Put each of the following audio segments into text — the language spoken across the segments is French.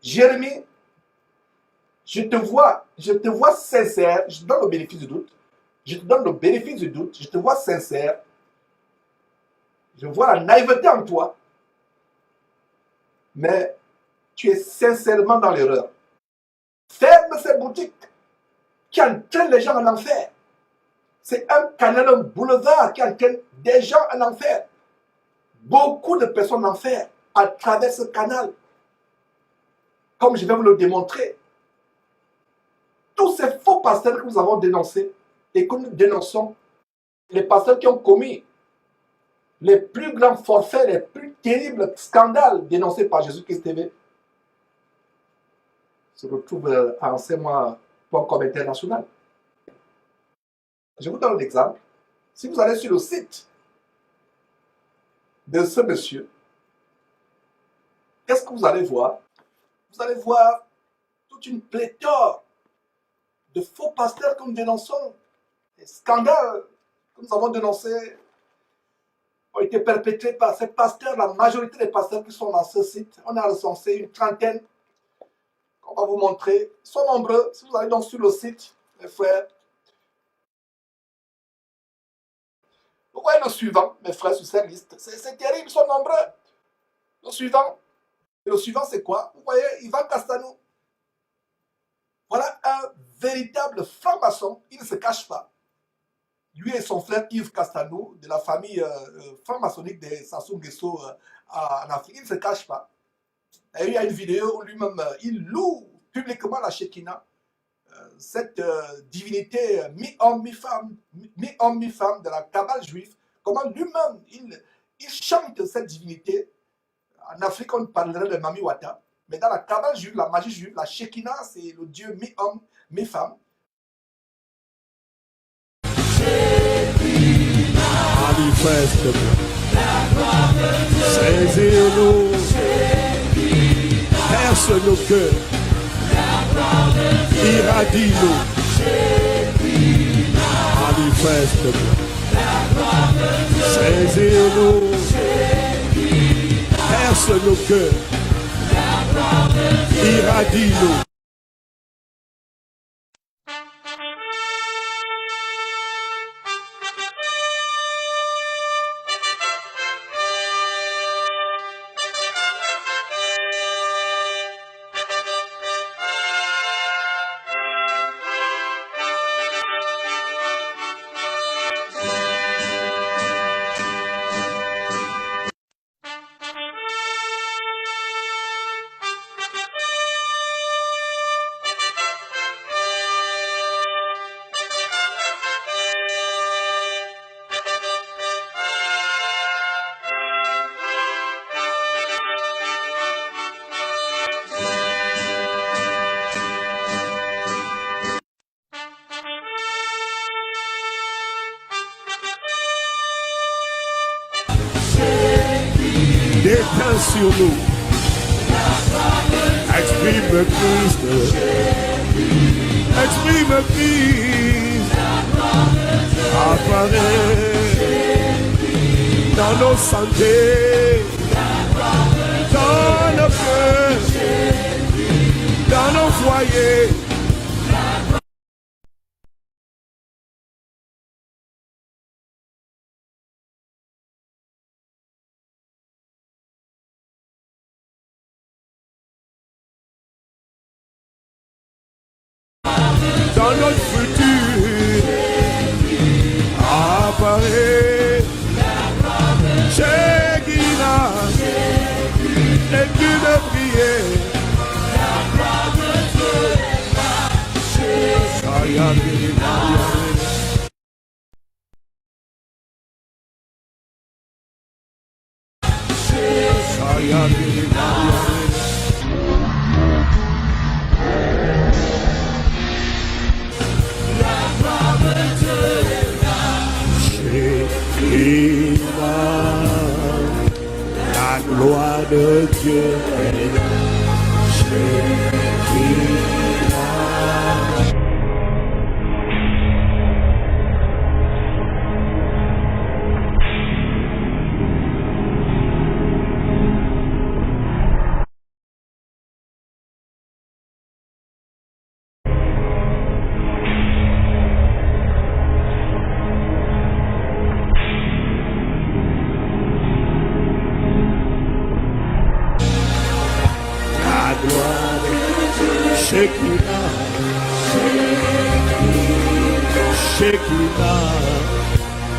Jérémie, je te vois sincère, je te donne le bénéfice du doute. Je te donne le bénéfice du doute, je te vois sincère. Je vois la naïveté en toi, mais tu es sincèrement dans l'erreur. Ferme ces boutiques qui entraînent les gens en enfer. C'est un canal, un boulevard qui entraîne des gens en enfer. Beaucoup de personnes en enfer à travers ce canal. Comme je vais vous le démontrer. Tous ces faux pasteurs que nous avons dénoncés et que nous dénonçons, les pasteurs qui ont commis les plus grands forfaits, les plus terribles scandales dénoncés par Jésus-Christ TV, se retrouvent à enseignement.com international. Je vous donne un exemple. Si vous allez sur le site de ce monsieur, qu'est-ce que vous allez voir? Vous allez voir toute une pléthore de faux pasteurs que nous dénonçons. Les scandales que nous avons dénoncés ont été perpétrés par ces pasteurs. La majorité des pasteurs qui sont dans ce site, on a recensé une trentaine. On va vous montrer. Ils sont nombreux. Si vous allez donc sur le site, mes frères, vous voyez le suivant, mes frères, sur cette liste. C'est terrible, ils sont nombreux. Le suivant. Et le suivant, c'est quoi? Vous voyez, Ivan Castanou. Voilà un véritable franc-maçon. Il ne se cache pas. Lui et son frère Yves Castanou, de la famille franc-maçonnique des Sassou Nguesso en Afrique, il ne se cache pas. Et il y a une vidéo où lui-même, il loue publiquement la Shekinah, cette divinité mi-homme, mi-femme, de la Kabbale juive. Comment lui-même, il chante cette divinité. En Afrique, on parlerait de Mami Wata. Mais dans la Kabbale juive, la magie juive, la Shekinah, c'est le Dieu mi-homme, mi-femme. Manifeste-toi, saisis-nous, perce nos cœurs, irradie-nous, manifeste-toi, saisis-nous, perce nos cœurs, irradie-nous. Déteins sur nous, exprime Christ, exprime Christ, apparaît dans nos santé, dans nos cœurs, dans nos foyers. Dans notre futur, apparaît Shekinah, et tu de prier. La gloire de Dieu est là. gloire de Shekinah, Shekinah,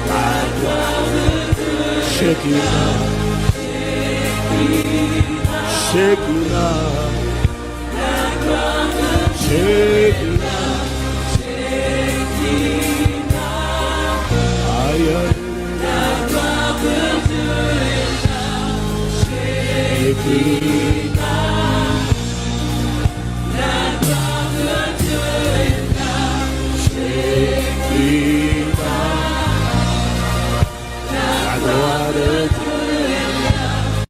la gloire de Shekinah, Shekinah, la gloire de Shekinah, Shekinah, aïe aïe, la gloire de Dieu est là, Shekinah, la gloire de Dieu est là, Shekinah, la gloire de Dieu est là.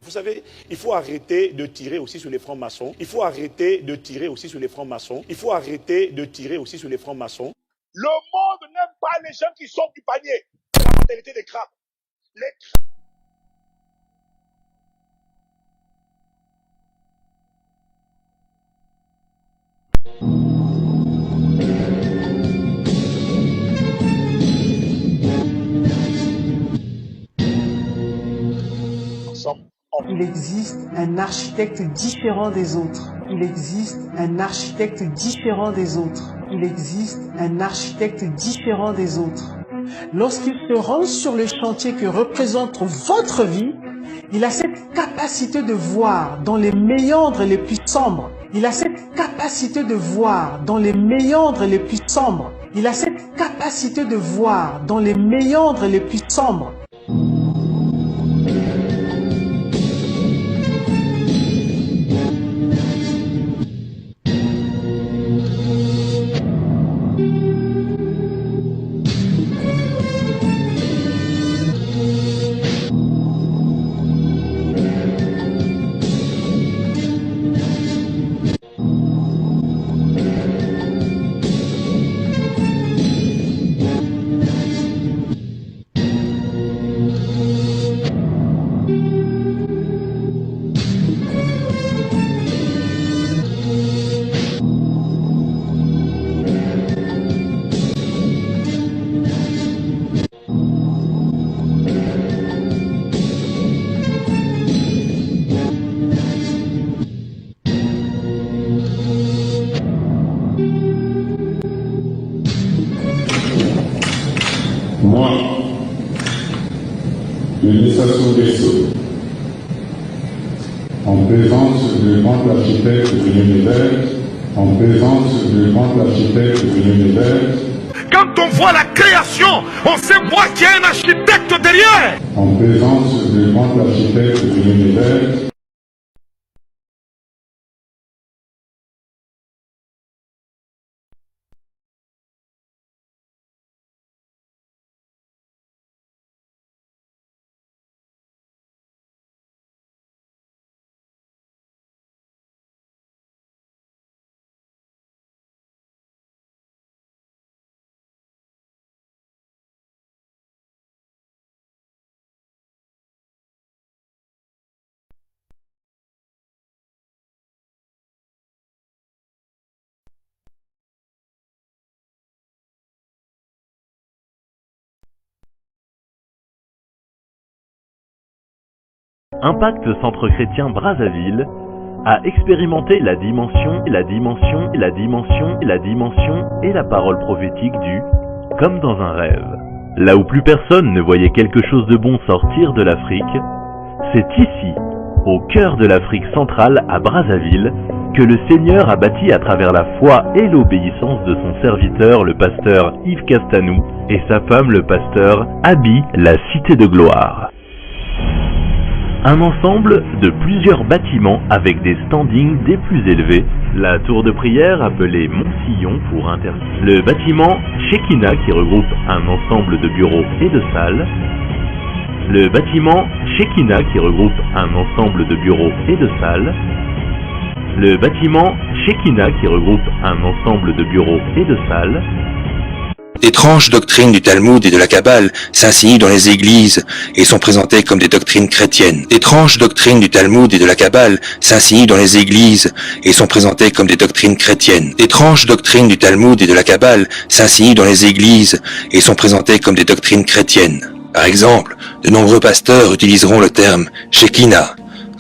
Vous savez, il faut arrêter de tirer aussi sur les francs-maçons. Il faut arrêter de tirer aussi sur les francs-maçons. Il faut arrêter de tirer aussi sur les francs-maçons. Le monde n'aime pas les gens qui sortent du panier. C'est la mentalité des crabes. Les Il existe un architecte différent des autres. Il existe un architecte différent des autres. Il existe un architecte différent des autres. Lorsqu'il se rend sur le chantier que représente votre vie, il a cette capacité de voir dans les méandres les plus sombres. Il a cette capacité de voir dans les méandres les plus sombres. Il a cette capacité de voir dans les méandres les plus sombres. Moi, Denis Sassou Nguesso, en présence du grand architecte de l'univers, en présence du grand architecte de l'univers, Quand on voit la création, on sait moi qu'il y a un architecte derrière. en présence du grand architecte de l'univers, Impact Centre Chrétien Brazzaville a expérimenté la dimension et la parole prophétique du « comme dans un rêve ». Là où plus personne ne voyait quelque chose de bon sortir de l'Afrique, c'est ici, au cœur de l'Afrique centrale à Brazzaville, que le Seigneur a bâti à travers la foi et l'obéissance de son serviteur le pasteur Yves Castanou et sa femme le pasteur Abi la Cité de Gloire. Un ensemble de plusieurs bâtiments avec des standings des plus élevés, la tour de prière appelée Mont-Sillon pour le bâtiment Shekinah qui regroupe un ensemble de bureaux et de salles, le bâtiment Shekinah qui regroupe un ensemble de bureaux et de salles, le bâtiment Shekinah qui regroupe un ensemble de bureaux et de salles. D'étranges doctrines du Talmud et de la Kabbale s'insinuent dans les églises et sont présentées comme des doctrines chrétiennes. D'étranges doctrines du Talmud et de la Kabbale s'insinuent dans les églises et sont présentées comme des doctrines chrétiennes. D'étranges doctrines du Talmud et de la Kabbale s'insinuent dans les églises et sont présentées comme des doctrines chrétiennes. Par exemple, de nombreux pasteurs utiliseront le terme Shekinah,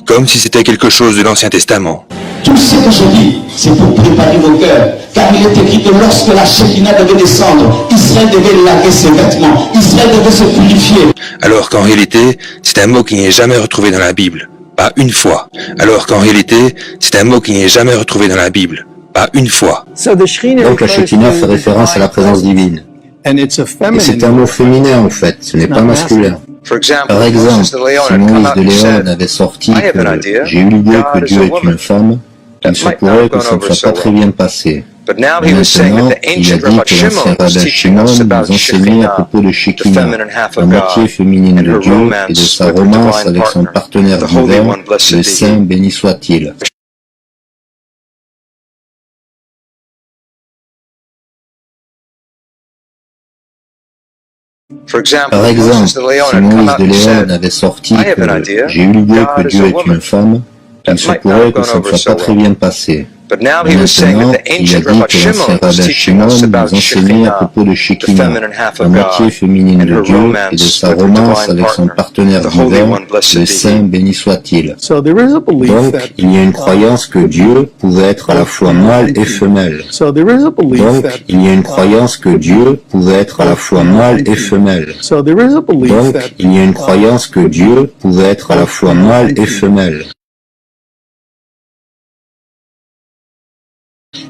comme si c'était quelque chose de l'Ancien Testament. Tout ce que je dis, c'est pour préparer vos cœurs. Car il est écrit que lorsque la Shekinah devait descendre, Israël devait laver ses vêtements. Israël devait se purifier. Alors qu'en réalité, c'est un mot qui n'est jamais retrouvé dans la Bible. Pas une fois. Alors qu'en réalité, c'est un mot qui n'est jamais retrouvé dans la Bible. Pas une fois. Donc la Shekinah fait référence à la présence divine. Et c'est un mot féminin en fait, ce n'est pas masculin. Par exemple, si Moïse de Léon avait sorti que j'ai eu l'idée que Dieu est une femme, il se pourrait que ça ne soit pas très bien passé. Mais maintenant, il a dit que l'ancien rabbin Shimon nous enseignait à propos de Shekinah, la moitié féminine de Dieu et de sa romance avec son partenaire divin, le Saint béni soit-il. Par exemple, si Moïse de Léon avait sorti que j'ai eu l'idée que Dieu est une femme, il se pourrait que ça ne soit pas très bien passé. Mais maintenant, il a dit que l'ancien rabbin Shimon nous enseignait à propos de Shekinah, la moitié féminine de Dieu et de sa romance avec son partenaire divin, le Saint béni soit-il. Donc, il y a une croyance que Dieu pouvait être à la fois mâle et femelle. Donc, il y a une croyance que Dieu pouvait être à la fois mâle et femelle. Donc, il y a une croyance que Dieu pouvait être à la fois mâle et femelle.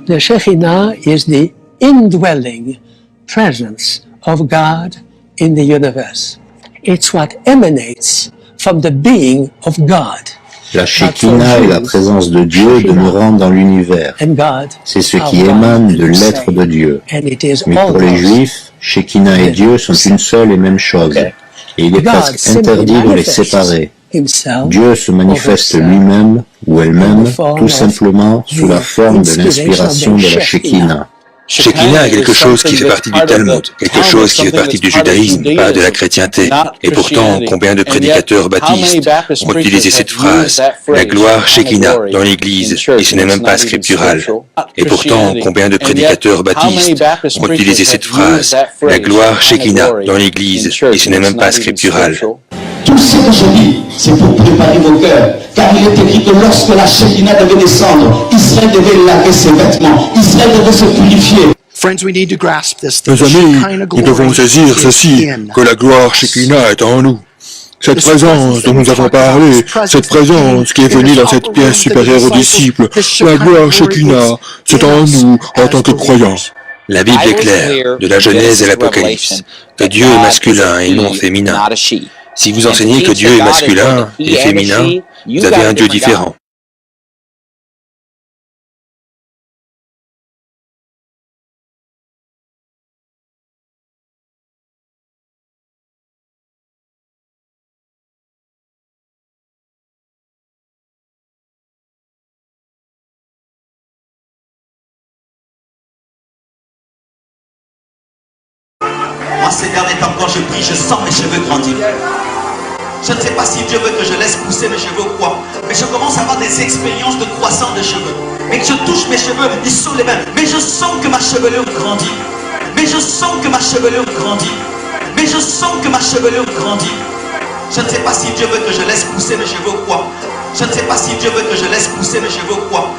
The Shekinah is the indwelling presence of God in the universe. It's what emanates from the being of God. La Shekinah est la présence de Dieu demeurant dans l'univers. C'est ce qui émane de l'être de Dieu. Mais pour les Juifs, Shekinah et Dieu sont une seule et même chose. Et il est presque interdit de les séparer. Dieu se manifeste lui-même ou elle-même tout simplement sous la forme de l'inspiration de la Shekinah. Shekinah est quelque chose qui fait partie du Talmud, quelque chose qui fait partie du judaïsme, pas de la chrétienté. Et pourtant, combien de prédicateurs baptistes ont utilisé cette phrase, la gloire Shekinah, dans l'église, et ce n'est même pas scriptural. Et pourtant, combien de prédicateurs baptistes ont utilisé cette phrase, la gloire Shekinah, dans l'église, et ce n'est même pas scriptural. Tout ce que je dis, c'est pour préparer vos cœurs. Car il est écrit que lorsque la Shekinah devait descendre, Israël devait laver ses vêtements. Israël devait se purifier. Mes amis, nous devons saisir ceci, que la gloire Shekinah est en nous. Cette présence dont nous avons parlé, cette présence qui est venue dans cette pièce supérieure aux disciples, la gloire Shekinah, c'est en nous en tant que croyants. La Bible est claire, de la Genèse à l'Apocalypse, que Dieu est masculin et non féminin. Si vous enseignez que Dieu est masculin et féminin, vous avez un Dieu différent. Moi, Seigneur, et quand je prie, je sens mes cheveux grandir. Je ne sais pas si Dieu veut que je laisse pousser mes cheveux ou quoi, mais je commence à avoir des expériences de croissance de cheveux. Mais que je touche mes cheveux, ils sont les mêmes. Mais je sens que ma chevelure grandit. Mais je sens que ma chevelure grandit. Mais je sens que ma chevelure grandit. Je ne sais pas si Dieu veut que je laisse pousser mes cheveux ou quoi. Je ne sais pas si Dieu veut que je laisse pousser mes cheveux ou quoi.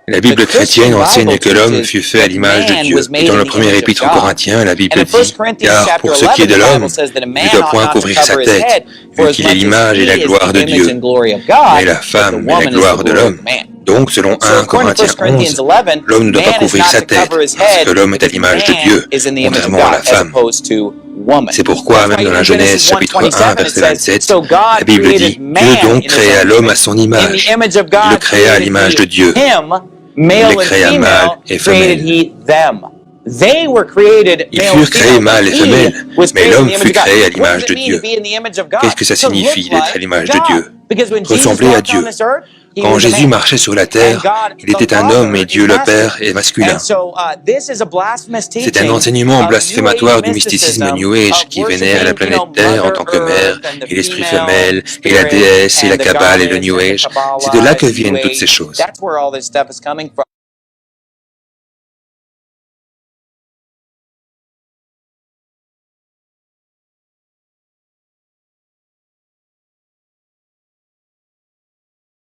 La Bible chrétienne enseigne que l'homme fut fait à l'image de Dieu. Et dans le premier épître aux Corinthiens, la Bible dit « Car pour ce qui est de l'homme, il ne doit point couvrir sa tête, vu qu'il est l'image et la gloire de Dieu. Mais la femme est la gloire de l'homme. » Donc, selon 1 Corinthiens 11, l'homme ne doit pas couvrir sa tête, parce que l'homme est à l'image de Dieu, contrairement à la femme. C'est pourquoi, même dans la Genèse chapitre 1, verset 27, la Bible dit « Dieu donc créa l'homme à son image. Il le créa à l'image de Dieu. Il les créa mâle et femelle. » Ils furent créés mâle et femelle, mais l'homme fut créé à l'image de Dieu. Qu'est-ce que ça signifie d'être à l'image de Dieu? Ressembler à Dieu. Quand Jésus marchait sur la terre, il était un homme et Dieu le Père est masculin. C'est un enseignement blasphématoire du mysticisme New Age qui vénère la planète Terre en tant que mère, et l'esprit femelle, et la déesse, et la Kabbale, et le New Age. C'est de là que viennent toutes ces choses.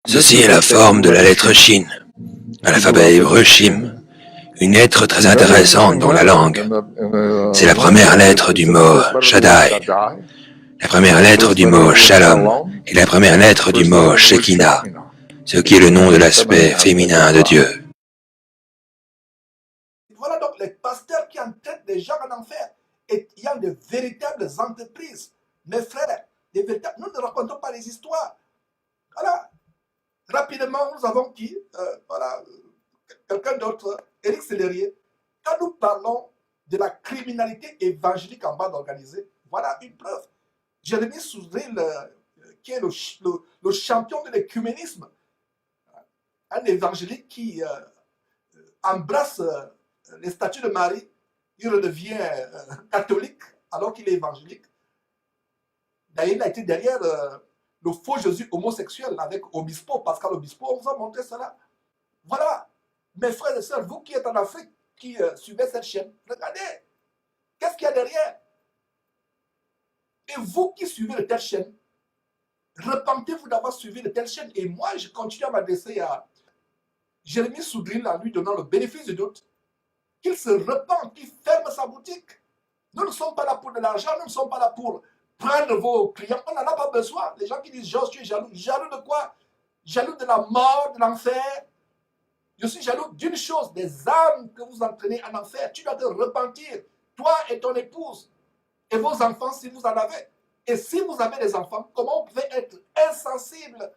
Ceci est la forme de la lettre Shin, à l'alphabet hébreu Shim, une lettre très intéressante dans la langue. C'est la première lettre du mot Shaddai, la première lettre du mot Shalom et la première lettre du mot Shekinah, ce qui est le nom de l'aspect féminin de Dieu. Voilà donc les pasteurs qui entraînent des gens en enfer. Et il y a de véritables entreprises, mes frères, des véritables... Nous ne racontons pas les histoires. Voilà. Rapidement, nous avons qui voilà, quelqu'un d'autre, Éric Sellerier. Quand nous parlons de la criminalité évangélique en bande organisée, voilà une preuve. Jérémie Soudril, qui est le champion de l'écuménisme, un évangélique qui embrasse les statuts de Marie, il redevient catholique alors qu'il est évangélique. D'ailleurs, il a été derrière le faux Jésus homosexuel avec Obispo, Pascal Obispo, on vous a montré cela. Voilà, mes frères et sœurs, vous qui êtes en Afrique, qui suivez cette chaîne, regardez, qu'est-ce qu'il y a derrière? Et vous qui suivez de telles chaînes, repentez-vous d'avoir suivi de telles chaînes. Et moi, je continue à m'adresser à Jérémie Soudril en lui donnant le bénéfice du doute, qu'il se repente, qu'il ferme sa boutique. Nous ne sommes pas là pour de l'argent, nous ne sommes pas là pour prendre vos clients, on n'en a pas besoin. Les gens qui disent, je suis jaloux. Jaloux de quoi? Jaloux de la mort, de l'enfer. Je suis jaloux d'une chose, des âmes que vous entraînez en enfer. Tu dois te repentir, toi et ton épouse, et vos enfants si vous en avez. Et si vous avez des enfants, comment vous pouvez être insensible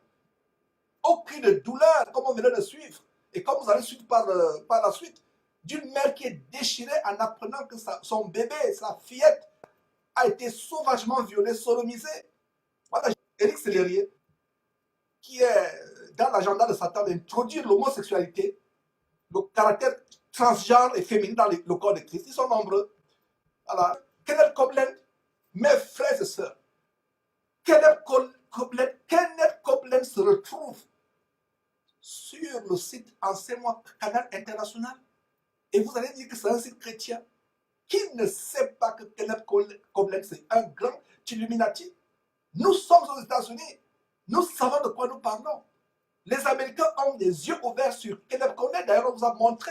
au cri de douleur, comme on venait de suivre, et comme vous allez suivre par la suite, d'une mère qui est déchirée en apprenant que son bébé, sa fillette, a été sauvagement violé, sodomisé. Voilà, Éric Sellerier, qui est dans l'agenda de Satan d'introduire l'homosexualité, le caractère transgenre et féminin dans le corps de Christ. Ils sont nombreux. Voilà. Kenneth Copeland, mes frères et sœurs, Kenneth Copeland se retrouve sur le site Enseigne-moi Canal International. Et vous allez dire que c'est un site chrétien. Qui ne sait pas que Kenneth Copeland, c'est un grand Illuminati? Nous sommes aux États-Unis. Nous savons de quoi nous parlons. Les Américains ont des yeux ouverts sur Kenneth Copeland. D'ailleurs, on vous a montré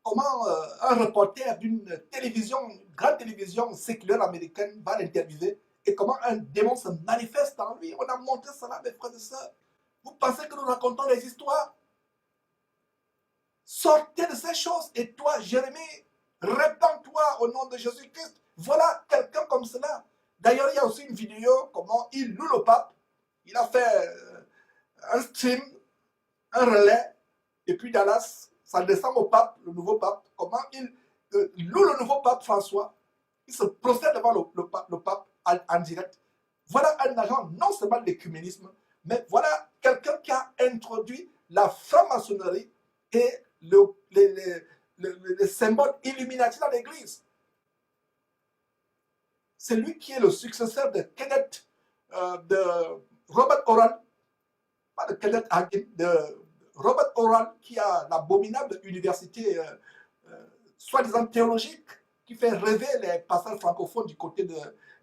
comment un reporter d'une télévision, une grande télévision séculaire américaine va l'interviewer. et comment un démon se manifeste en lui. On a montré cela, mes frères et sœurs. Vous pensez que nous racontons des histoires? Sortez de ces choses. Et toi, Jérémie, répands-toi au nom de Jésus-Christ. Voilà quelqu'un comme cela. D'ailleurs, il y a aussi une vidéo, comment il loue le pape. Il a fait un stream, un relais, et puis Dallas, ça descend au pape, le nouveau pape. Comment il loue le nouveau pape François. Il se procède devant le pape en direct. Voilà un agent non seulement de l'écuménisme, mais voilà quelqu'un qui a introduit la franc-maçonnerie et le symbole Illuminati dans l'Église. C'est lui qui est le successeur de Kenneth, de Robert Oral, pas de Kenneth Hagin, de Robert Oral, qui a l'abominable université soi-disant théologique, qui fait rêver les pasteurs francophones du côté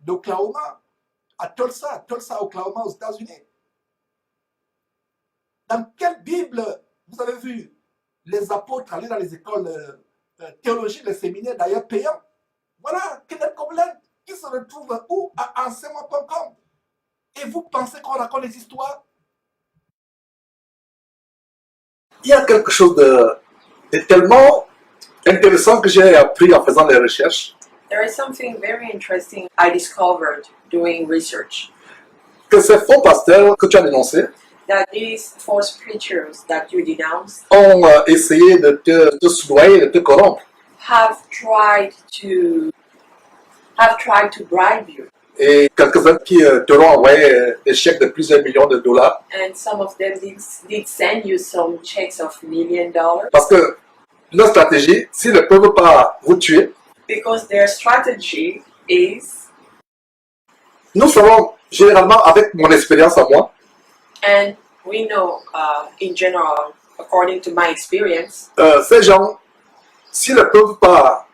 d'Oklahoma, à Tulsa, Oklahoma, aux États-Unis. Dans quelle Bible vous avez vu les apôtres aller dans les écoles théologiques, les séminaires d'ailleurs payants? Voilà, Kenneth Copeland, qui se retrouve où? À enseignement.com. Et vous pensez qu'on raconte des histoires? Il y a quelque chose de tellement intéressant que j'ai appris en faisant les recherches. There is something very interesting I discovered doing research. Que ces faux pasteurs que tu as dénoncés That these false preachers that you denounce ont essayé de te soudoyer, de te corrompre. have tried to bribe you. Et quelques-uns qui te l'ont envoyé des chèques de plusieurs millions de dollars. And some of them did send you some checks of $1 million. Parce que leur stratégie, s'ils ne peuvent pas vous tuer, Because their strategy is, nous savons généralement avec mon expérience à moi, and we know in general, according to my experience, ces gens, s'ils ne peuvent pas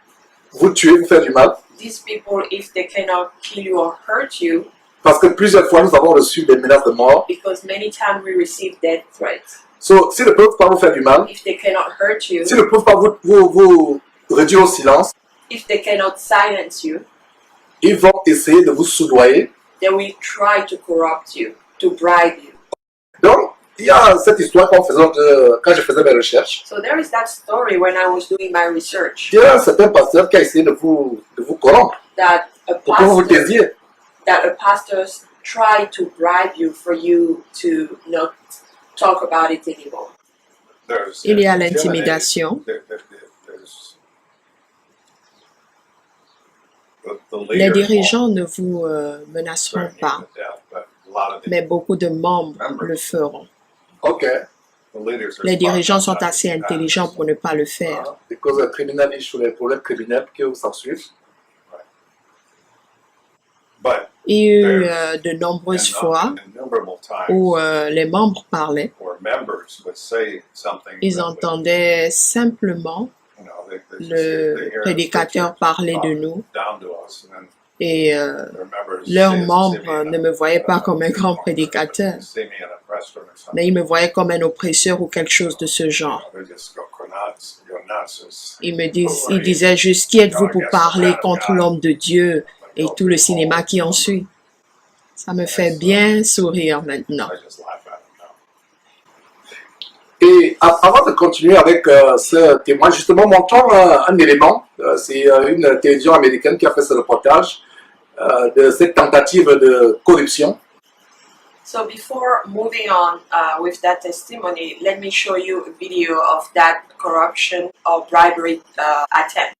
vous tuer, vous faire du mal, these people, if they cannot kill you or hurt you, parce que plusieurs fois nous avons reçu des menaces de mort, because many times we receive death threats. so, s'ils ne peuvent pas vous faire du mal, If they cannot hurt you, s'ils ne peuvent pas vous réduire au silence, if they cannot silence you, ils vont essayer de vous soudoyer. they will try to corrupt you, to bribe you. Donc, il y a cette histoire quand je faisais mes recherches. So there is that story when I was doing my research, Il y a un certain pasteur qui a essayé de vous corrompre, that a pour que vous vous pastor, taisiez. pastors try to bribe you for you to not talk about it anymore. Il y a l'intimidation. Les dirigeants ne vous menaceront pas, mais beaucoup de membres le feront. Les dirigeants sont assez intelligents pour ne pas le faire. Des causes criminelles sur les problèmes criminels qui s'en suivent. Il y a eu de nombreuses fois où les membres parlaient. Ils entendaient simplement le prédicateur parler de nous et leurs membres ne me voyaient pas comme un grand prédicateur, mais ils me voyaient comme un oppresseur ou quelque chose de ce genre. Ils disaient juste, qui êtes-vous pour parler contre l'homme de Dieu et tout le cinéma qui en suit. Ça me fait bien sourire maintenant. Et avant de continuer avec ce témoin, justement, montrons un élément. C'est une télévision américaine qui a fait ce reportage de cette tentative de corruption. So before moving on with that testimony, let me show you a video of that corruption or bribery attempt.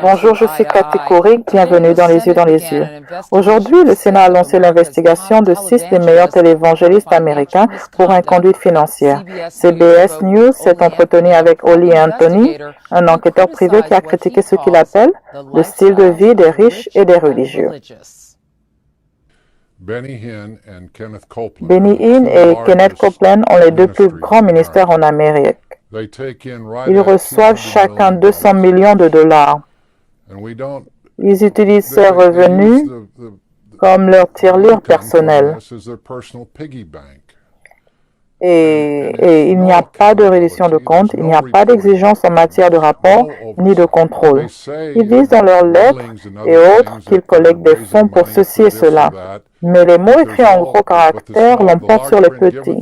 Bonjour, je suis Katie Couric, bienvenue dans Les Yeux dans les Yeux. Aujourd'hui, le Sénat a lancé l'investigation de 6 des meilleurs télévangélistes américains pour inconduite financière. CBS News s'est entretenu avec Oli Anthony, un enquêteur privé qui a critiqué ce qu'il appelle le style de vie des riches et des religieux. Benny Hinn et Kenneth Copeland ont les deux plus grands ministères en Amérique. Ils reçoivent chacun 200 millions de dollars. Ils utilisent ces revenus comme leur tirelire personnelle. Et il n'y a pas de reddition de comptes, il n'y a pas d'exigence en matière de rapport ni de contrôle. Ils disent dans leurs lettres et autres qu'ils collectent des fonds pour ceci et cela. Mais les mots écrits en gros caractères l'emportent sur les petits.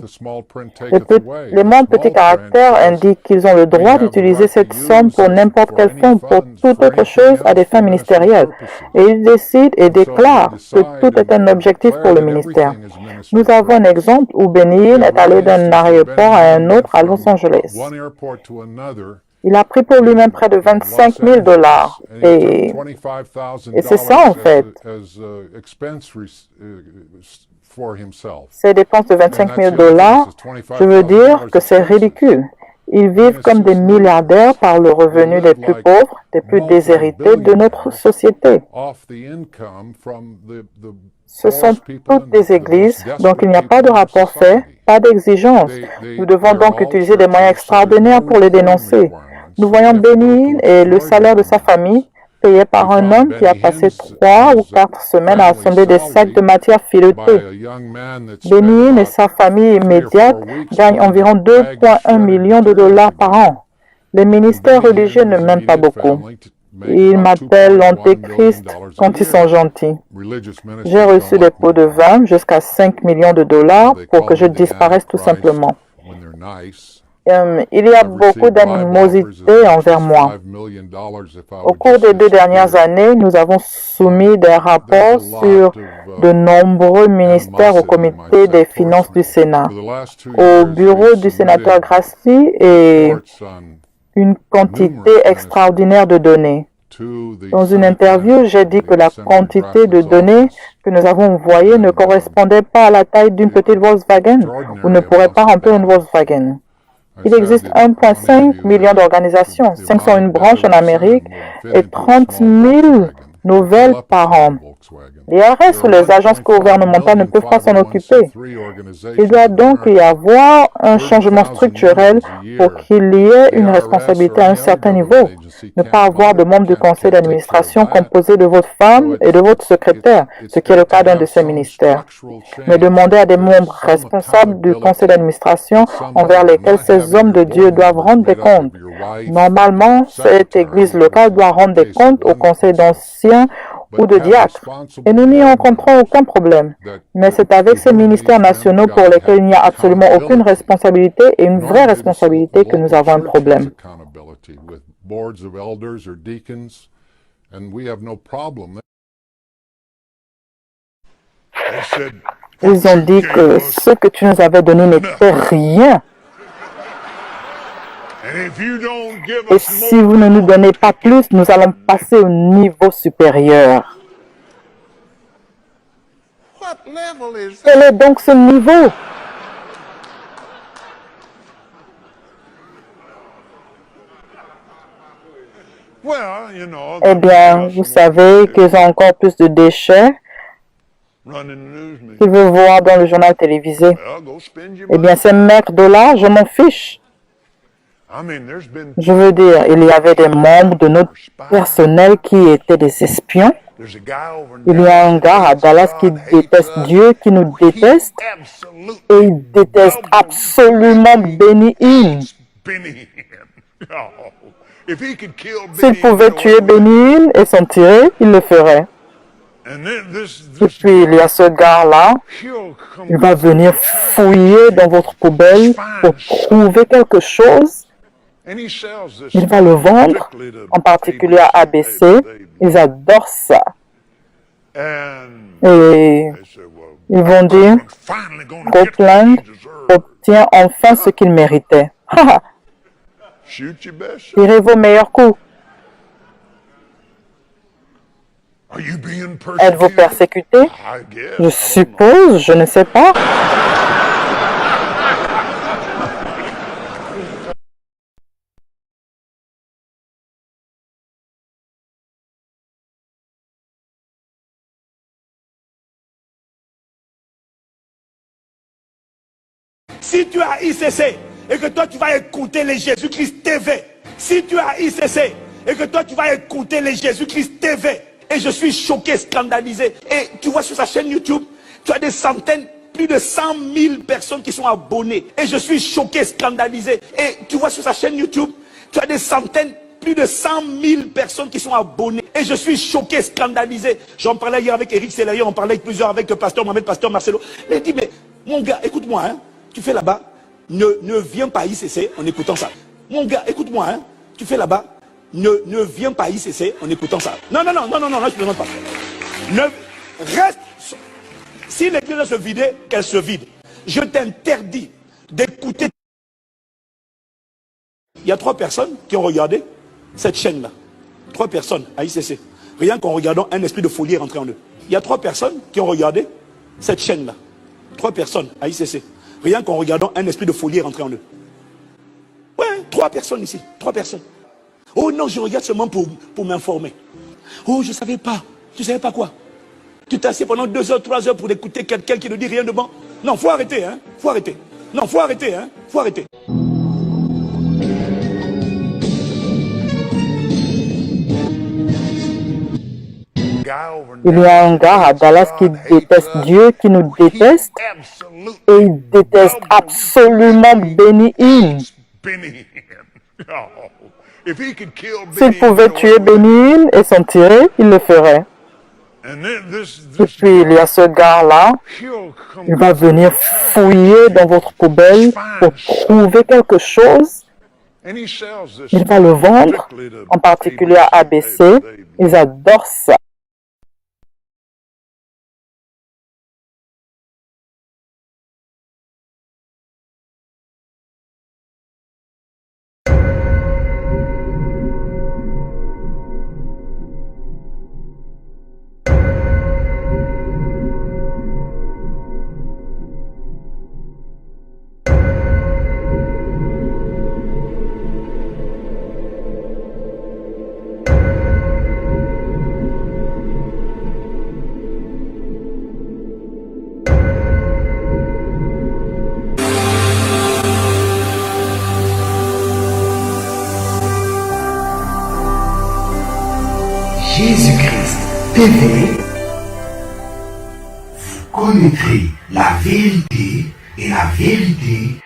Les mots en petits caractères indiquent qu'ils ont le droit d'utiliser cette somme pour n'importe quel fonds, pour toute autre chose à des fins ministérielles. Et ils décident et déclarent que tout est un objectif pour le ministère. Nous avons un exemple où Benny Hinn est allé d'un aéroport à un autre à Los Angeles. Il a pris pour lui-même près de 25 000 $. Et c'est ça, en fait. Ces dépenses de 25 000 $, je veux dire que c'est ridicule. Ils vivent comme des milliardaires par le revenu des plus pauvres, des plus déshérités de notre société. Ce sont toutes des églises, donc il n'y a pas de rapport fait, pas d'exigence. Nous devons donc utiliser des moyens extraordinaires pour les dénoncer. Nous voyons Benny Hinn et le salaire de sa famille, payé par un homme qui a passé 3 ou 4 semaines à assembler des sacs de matière fileutée. Benny Hinn et sa famille immédiate gagnent environ 2,1 millions de $ par an. Les ministères religieux ne m'aiment pas beaucoup. Ils m'appellent l'Antéchrist quand ils sont gentils. J'ai reçu des pots de vin jusqu'à 5 millions de $ pour que je disparaisse tout simplement. Il y a beaucoup d'animosité envers moi. Au cours des 2 dernières années, nous avons soumis des rapports sur de nombreux ministères au comité des finances du Sénat, au bureau du sénateur Grassley et une quantité extraordinaire de données. Dans une interview, j'ai dit que la quantité de données que nous avons envoyées ne correspondait pas à la taille d'une petite Volkswagen ou ne pourrait pas remplir une Volkswagen. Il existe 1,5 million d'organisations, 501 branches en Amérique et 30 000 nouvelles par an. L'IRS ou les agences gouvernementales ne peuvent pas s'en occuper. Il doit donc y avoir un changement structurel pour qu'il y ait une responsabilité à un certain niveau. Ne pas avoir de membres du conseil d'administration composé de votre femme et de votre secrétaire, ce qui est le cas d'un de ces ministères. Mais demander à des membres responsables du conseil d'administration envers lesquels ces hommes de Dieu doivent rendre des comptes. Normalement, cette église locale doit rendre des comptes au conseil d'anciens ou de diacres. Et nous n'y rencontrons aucun problème. Mais c'est avec ces ministères nationaux pour lesquels il n'y a absolument aucune responsabilité et une vraie responsabilité que nous avons un problème. Ils ont dit que ce que tu nous avais donné n'était rien. Et si vous ne nous donnez pas plus, nous allons passer au niveau supérieur. Quel est donc ce niveau? Eh bien, vous savez qu'ils ont encore plus de déchets qu'ils veulent voir dans le journal télévisé. Eh bien, ces maîtres $, je m'en fiche. Je veux dire, il y avait des membres de notre personnel qui étaient des espions. Il y a un gars à Dallas qui déteste Dieu, qui nous déteste, et il déteste absolument Benny Hinn. S'il pouvait tuer Benny Hinn et s'en tirer, il le ferait. Et puis il y a ce gars-là, il va venir fouiller dans votre poubelle pour trouver quelque chose. Il va le vendre, en particulier à ABC. Ils adorent ça. Et ils vont dire, Copeland obtient enfin ce qu'il méritait. Tirez vos meilleurs coups. Êtes-vous persécuté? Je suppose, je ne sais pas. Si tu as ICC et que toi tu vas écouter les Jésus-Christ TV, si tu as ICC et que toi tu vas écouter les Jésus-Christ TV, et je suis choqué, scandalisé, et tu vois sur sa chaîne YouTube, tu as des centaines, plus de 100 000 personnes qui sont abonnées. Et je suis choqué, scandalisé. Et tu vois sur sa chaîne YouTube, tu as des centaines, plus de 100 000 personnes qui sont abonnées. Et je suis choqué, scandalisé. J'en parlais hier avec Eric Selayer, on parlait avec plusieurs, avec le pasteur Mohamed, pasteur Marcelo. Mais il dit, mais mon gars, écoute-moi, hein, tu fais là-bas, ne viens pas ICC en écoutant ça. Mon gars, écoute-moi, hein, tu fais là-bas, ne viens pas ICC en écoutant ça. Non, je ne plaisante pas. Reste. Si l'église doit se vider, qu'elle se vide. Je t'interdis d'écouter. Il y a 3 personnes qui ont regardé cette chaîne-là. 3 personnes à ICC. Rien qu'en regardant, un esprit de folie est rentré en eux. Il y a 3 personnes qui ont regardé cette chaîne-là. 3 personnes à ICC. Rien qu'en regardant, un esprit de folie est rentré en eux. Ouais, 3 personnes ici. 3 personnes. Oh non, je regarde seulement pour m'informer. Oh, je ne savais pas. Tu ne savais pas quoi? Tu t'es assis pendant 2 heures, 3 heures pour écouter quelqu'un qui ne dit rien de bon? Non, faut arrêter, hein. Faut arrêter. Non, faut arrêter, hein. Faut arrêter. Il y a un gars à Dallas qui déteste Dieu, qui nous déteste, et il déteste absolument Benny Hinn. S'il pouvait tuer Benny Hinn et s'en tirer, il le ferait. Et puis il y a ce gars-là, il va venir fouiller dans votre poubelle pour trouver quelque chose. Il va le vendre, en particulier à ABC. Ils adorent ça. Jésus-Christ TV, vous connaîtrez la vérité et la vérité